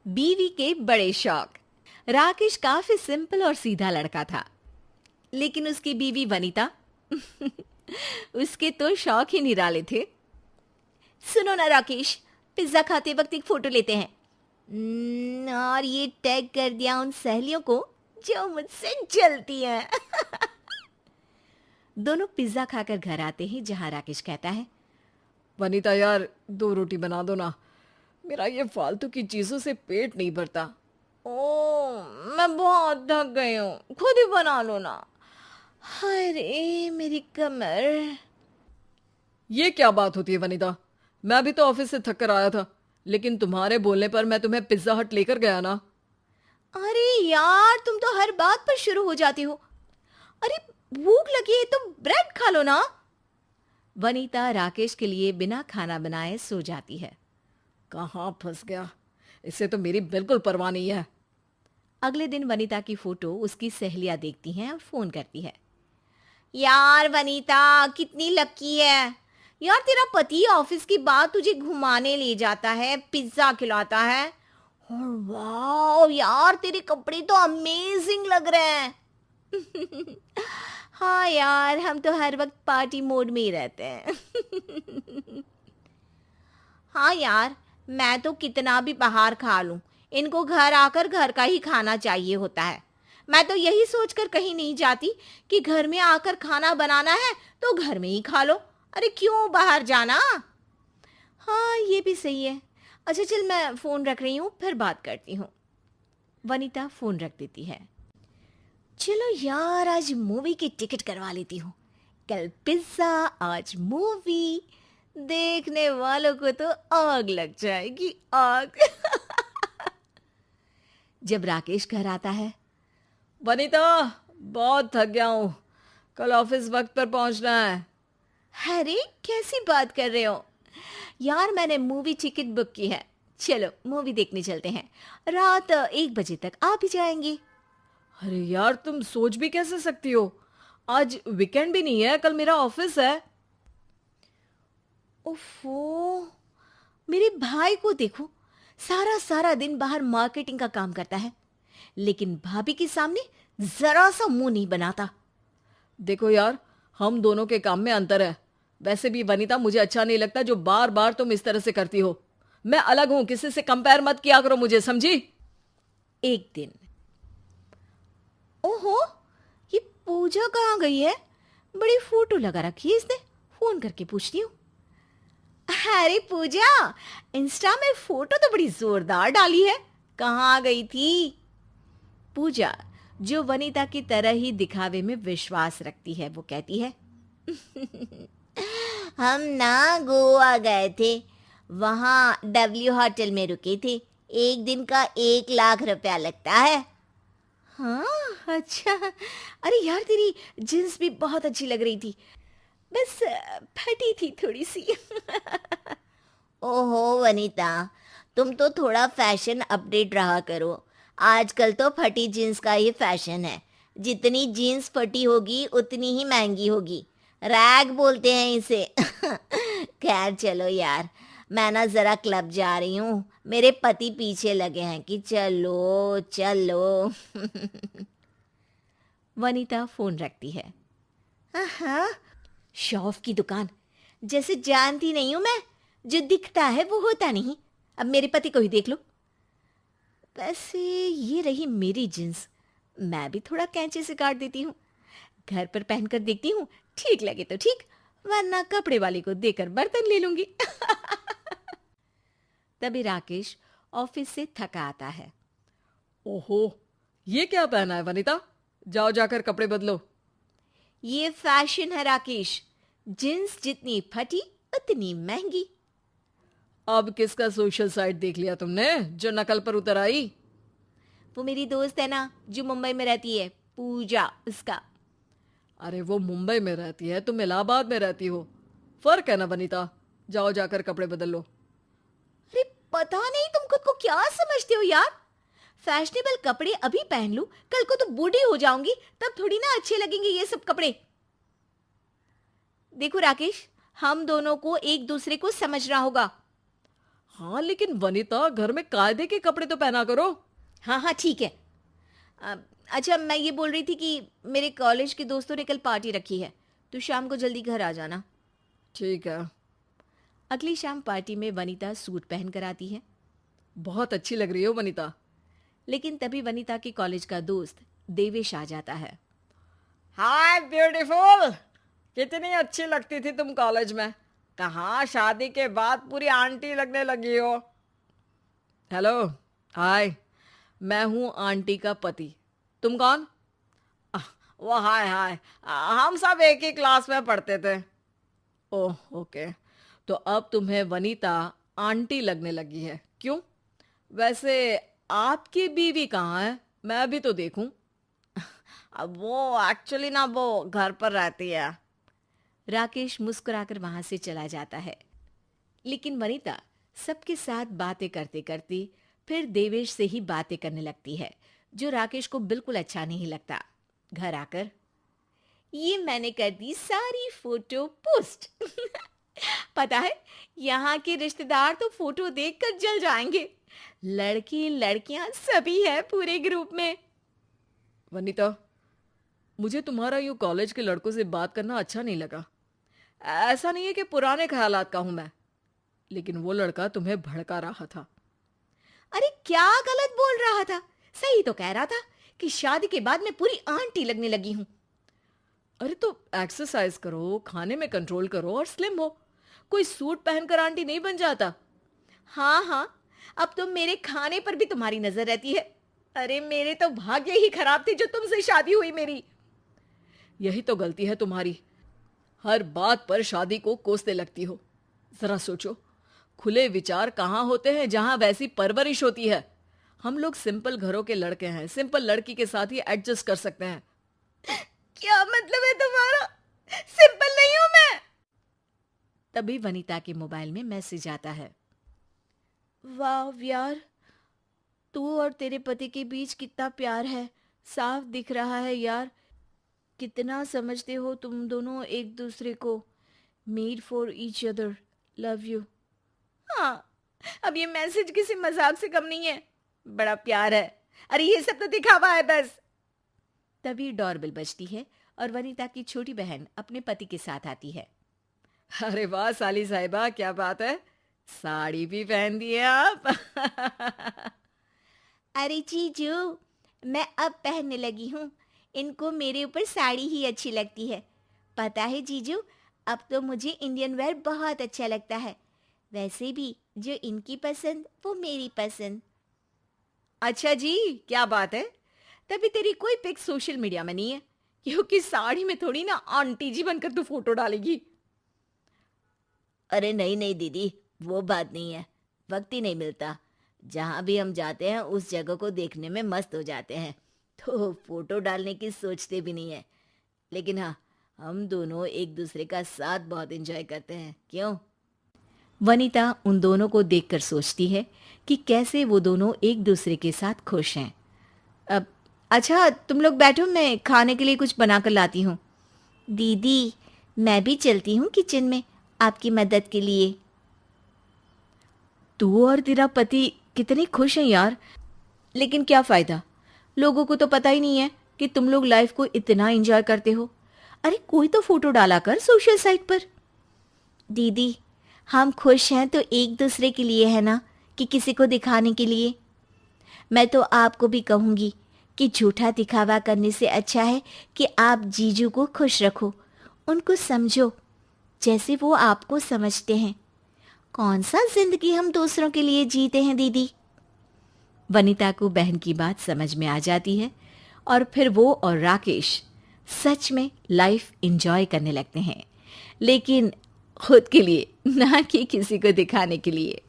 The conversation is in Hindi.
बीवी के बड़े शौक। राकेश काफी सिंपल और सीधा लड़का था, लेकिन उसकी बीवी वनिता उसके तो शौक ही निराले थे। सुनो ना राकेश, पिज्जा खाते वक्त एक फोटो लेते हैं। और ये टैग कर दिया उन सहेलियों को जो मुझसे जलती हैं। दोनों पिज्जा खाकर घर आते हैं, जहां राकेश कहता है, वनीता यार 2 रोटी बना दो ना, मेरा ये फालतू की चीजों से पेट नहीं भरता। ओ मैं बहुत थक गई हूँ, खुद ही बना लो ना। अरे मेरी कमर। ये क्या बात होती है वनीता, मैं भी तो ऑफिस से थक कर आया था, लेकिन तुम्हारे बोलने पर मैं तुम्हें पिज्जा हट लेकर गया ना। अरे यार, तुम तो हर बात पर शुरू हो जाती हो। अरे भूख लगी है तो ब्रेड खा लो ना। वनीता राकेश के लिए बिना खाना बनाए सो जाती है। कहाँ फंस गया, इससे तो मेरी बिल्कुल परवाह नहीं है। अगले दिन वनीता की फोटो उसकी सहेलियां देखती हैं और फोन करती है। यार वनीता, कितनी लकी है यार, तेरा पति ऑफिस की बाद तुझे घुमाने ले जाता है, पिज्जा खिलाता है। और वाह यार, तेरे कपड़े तो अमेजिंग लग रहे हैं। हाँ यार, हम तो हर वक्त पार्टी मोड में ही रहते हैं। हाँ यार, मैं तो कितना भी बाहर खा लूं, इनको घर आकर घर का ही खाना चाहिए होता है। मैं तो यही सोचकर कहीं नहीं जाती कि घर में आकर खाना बनाना है तो घर में ही खा लो। अरे क्यों बाहर जाना। हाँ ये भी सही है। अच्छा चल, मैं फोन रख रही हूँ, फिर बात करती हूँ। वनीता फोन रख देती है। चलो यार, आज मूवी की टिकट करवा लेती हूँ। कल पिज्जा, आज मूवी। देखने वालों को तो आग लग जाएगी, आग। जब राकेश घर आता है। वनीता, बहुत थक गया हूँ, कल ऑफिस वक्त पर पहुंचना है। अरे कैसी बात कर रहे हो यार, मैंने मूवी टिकट बुक की है। चलो मूवी देखने चलते हैं, रात 1 बजे तक आ भी जाएंगे। अरे यार, तुम सोच भी कैसे सकती हो, आज वीकेंड भी नहीं है, कल मेरा ऑफिस है। ओफो, मेरे भाई को देखो, सारा सारा दिन बाहर मार्केटिंग का काम करता है, लेकिन भाभी के सामने जरा सा मुंह नहीं बनाता। देखो यार, हम दोनों के काम में अंतर है। वैसे भी वनीता, मुझे अच्छा नहीं लगता जो बार बार तुम इस तरह से करती हो। मैं अलग हूं, किसी से कंपेयर मत किया करो मुझे, समझी। एक दिन, ओहो, ये पूजा कहाँ गई है? बड़ी फोटो लगा रखी है इसने, फोन करके पूछती हूँ। अरे पूजा, इंस्टा में फोटो तो बड़ी जोरदार डाली है, कहाँ गई थी? पूजा, जो वनीता की तरह ही दिखावे में विश्वास रखती है, वो कहती है, हम ना गोवा गए थे, वहां डब्ल्यू होटल में रुके थे, एक दिन का 1 लाख रुपया लगता है। हाँ अच्छा। अरे यार, तेरी जींस भी बहुत अच्छी लग रही थी, बस फटी थी थोड़ी सी। ओहो वनीता, तुम तो थोड़ा फैशन अपडेट रहा करो, आजकल तो फटी जीन्स का ही फैशन है। जितनी जीन्स फटी होगी उतनी ही महंगी होगी, रैग बोलते हैं इसे। खैर चलो यार, मैं ना जरा क्लब जा रही हूँ, मेरे पति पीछे लगे हैं कि चलो चलो। वनीता फोन रखती है। हाँ, शौफ की दुकान, जैसे जानती नहीं हूं मैं, जो दिखता है वो होता नहीं। अब मेरे पति को ही देख लो। वैसे ये रही मेरी जींस, मैं भी थोड़ा कैंची से काट देती हूँ, घर पर पहनकर देखती हूँ, ठीक लगे तो ठीक, वरना कपड़े वाली को देकर बर्तन ले लूंगी। तभी राकेश ऑफिस से थका आता है। ओहो, ये क्या पहना है वनीता, जाओ जाकर कपड़े बदलो। ये फैशन है राकेश, जींस जितनी फटी उतनी महंगी। अब किसका सोशल साइट देख लिया तुमने जो नकल पर उतर आई? वो मेरी दोस्त है ना, जो मुंबई में रहती है, पूजा, उसका। अरे वो मुंबई में रहती है, तुम इलाहाबाद में रहती हो, फर्क है ना वनीता, जाओ जाकर कपड़े बदल लो। अरे पता नहीं तुम खुद को क्या समझते हो यार, फैशनेबल कपड़े अभी पहन लूं, कल को तो बूढ़ी हो जाऊंगी, तब थोड़ी ना अच्छे लगेंगे ये सब कपड़े। देखो राकेश, हम दोनों को एक दूसरे को समझना होगा। हाँ लेकिन वनिता, घर में कायदे के कपड़े तो पहना करो। हाँ हाँ ठीक है। अ, अच्छा, मैं ये बोल रही थी कि मेरे कॉलेज के दोस्तों ने कल पार्टी रखी है, तो शाम को जल्दी घर आ जाना। ठीक है। अगली शाम पार्टी में वनीता सूट पहन कर आती है, बहुत अच्छी लग रही हो वनिता। लेकिन तभी वनीता के कॉलेज का दोस्त देवेश आ जाता है। हाय ब्यूटीफुल, कितनी अच्छी लगती थी तुम कॉलेज में। कहाँ शादी के बाद पूरी आंटी लगने लगी हो। हेलो, हाय, मैं हूँ आंटी का पति। तुम कौन? वो हाय हाय, हम सब एक ही क्लास में पढ़ते थे। ओह ओके, तो अब तुम्हें वनीता आंटी लगने लगी है, क्यों? वैसे आपकी बीवी कहाँ है, मैं भी तो देखूं। अब वो एक्चुअली ना, वो घर पर रहती है। राकेश मुस्कुराकर वहां से चला जाता है, लेकिन वनीता सबके साथ बातें करते करते फिर देवेश से ही बातें करने लगती है, जो राकेश को बिल्कुल अच्छा नहीं लगता। घर आकर, ये मैंने कर दी सारी फोटो पोस्ट। पता है, यहाँ के रिश्तेदार तो फोटो देखकर जल जाएंगे। लड़के लड़कियां सभी है पूरे ग्रुप में। वनीता, मुझे तुम्हारा यूं कॉलेज के लड़कों से बात करना अच्छा नहीं लगा। ऐसा नहीं है कि पुराने ख्यालात का हूं मैं, लेकिन वो लड़का तुम्हें भड़का रहा था। अरे क्या गलत बोल रहा था? सही तो कह रहा था कि शादी के बाद मैं पूरी आंटी लगने लगी हूँ। अरे तो एक्सरसाइज करो, खाने में कंट्रोल करो और स्लिम हो। कोई सूट पहनकर आंटी नहीं बन जाता। हाँ हाँ, अब तो मेरे खाने पर भी तुम्हारी नजर रहती है। अरे मेरे तो भाग्य ही खराब थे जो तुमसे शादी हुई मेरी। यही तो गलती है तुम्हारी, हर बात पर शादी को कोसने लगती हो। जरा सोचो, खुले विचार कहाँ होते हैं जहां वैसी परवरिश होती है। हम लोग सिंपल घरों के लड़के हैं, सिंपल लड़की के साथ ही एडजस्ट कर सकते हैं। क्या मतलब है तुम्हारा? सिंपल नहीं हूं मैं। तभी वनीता के मोबाइल में मैसेज आता है। वाह यार, तू और तेरे पति के बीच कितना प्यार है, साफ दिख रहा है यार। कितना समझते हो तुम दोनों एक दूसरे को। Made for each other, love you. हाँ, अब ये मैसेज किसी मजाक से कम नहीं है, बड़ा प्यार है। अरे ये सब तो दिखावा है बस। तभी डोरबेल बजती है और वनीता की छोटी बहन अपने पति के साथ आती है। अरे वाह साली साहिबा, क्या बात है, साड़ी भी पहन दी है आप। अरे जीजू, मैं अब पहनने लगी हूँ। इनको मेरे ऊपर साड़ी ही अच्छी लगती है। पता है जीजू, अब तो मुझे इंडियन वेयर बहुत अच्छा लगता है। वैसे भी जो इनकी पसंद वो मेरी पसंद। अच्छा जी, क्या बात है। तभी तेरी कोई पिक सोशल मीडिया में नहीं है, क्योंकि साड़ी में थोड़ी ना आंटी जी बनकर तू फोटो डालेगी। अरे नहीं नहीं दीदी, वो बात नहीं है, वक्त ही नहीं मिलता। जहाँ भी हम जाते हैं उस जगह को देखने में मस्त हो जाते हैं, तो फोटो डालने की सोचते भी नहीं है। लेकिन हाँ, हम दोनों एक दूसरे का साथ बहुत एंजॉय करते हैं, क्यों? वनीता उन दोनों को देखकर सोचती है कि कैसे वो दोनों एक दूसरे के साथ खुश हैं। अब अच्छा, तुम लोग बैठो, मैं खाने के लिए कुछ बनाकर लाती हूँ। दीदी, मैं भी चलती हूँ किचन में आपकी मदद के लिए। तू और तेरा पति कितने खुश हैं यार, लेकिन क्या फायदा, लोगों को तो पता ही नहीं है कि तुम लोग लाइफ को इतना एंजॉय करते हो। अरे कोई तो फोटो डाला कर सोशल साइट पर। दीदी, हम खुश हैं तो एक दूसरे के लिए है ना, कि किसी को दिखाने के लिए। मैं तो आपको भी कहूँगी कि झूठा दिखावा करने से अच्छा है कि आप जीजू को खुश रखो, उनको समझो जैसे वो आपको समझते हैं। कौन सा जिंदगी हम दूसरों के लिए जीते हैं दीदी। वनीता को बहन की बात समझ में आ जाती है और फिर वो और राकेश सच में लाइफ एंजॉय करने लगते हैं, लेकिन खुद के लिए, ना कि किसी को दिखाने के लिए।